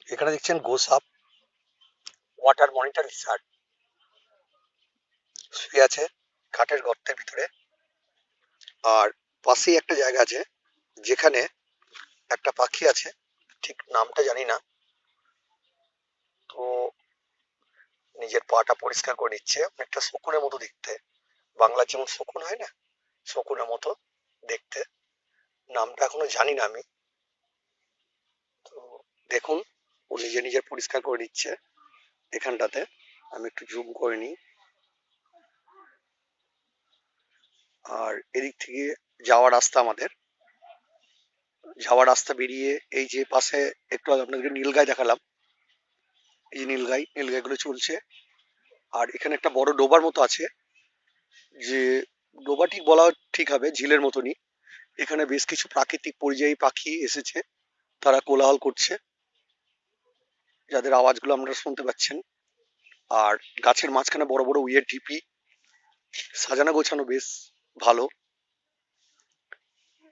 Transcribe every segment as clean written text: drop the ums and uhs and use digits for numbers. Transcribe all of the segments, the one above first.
এখানে দেখছেন গোসাপ water monitor research শুয়ে আছে কাঠের গর্তের ভিতরে। আর পাশেই একটা জায়গা আছে যেখানে একটা পাখি আছে, ঠিক নামটা জানি না। তো নিজের পাটা পরিষ্কার করে নিচ্ছে, অনেকটা শকুনের মতো দেখতে। বাংলার যেমন শকুন হয় না, শকুনের মতো দেখতে। নামটা এখনো জানি না আমি। তো দেখুন, ও নিজে নিজে পরিষ্কার করে নিচ্ছে এখানটাতে। আমি একটু জুম করে নিই। আর এদিক থেকে যাওয়ার রাস্তা আমাদের, যাওয়ার রাস্তা বেরিয়ে এই যে পাশে একটু আগে আপনাকে নীলগাই দেখালাম, এই যে নীলগাইগুলো চলছে। আর এখানে একটা বড় ডোবার মতো আছে, যে ডোবা ঠিক বলা ঠিক হবে, ঝিলের মতনই। এখানে বেশ কিছু প্রাকৃতিক পরিযায়ী পাখি এসেছে, তারা কোলাহল করছে, যাদের আওয়াজগুলো আপনারা শুনতে পাচ্ছেন। আর গাছের মাঝখানে বড় বড় উইয়ের ঢিপি, সাজানো গোছানো বেশ ভালো।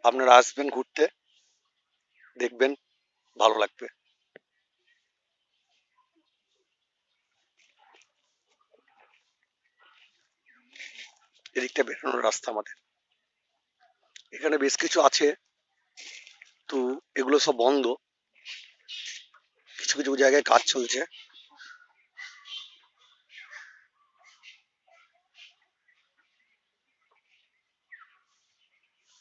আপনারা আসবেন ঘুরতে, দেখবেন, ভালো লাগবে। এদিকটা বেরোনোর রাস্তা আমাদের, এখানে বেশ কিছু আছে, তো এগুলো সব বন্ধ, কিছু কিছু জায়গায় কাজ চলছে।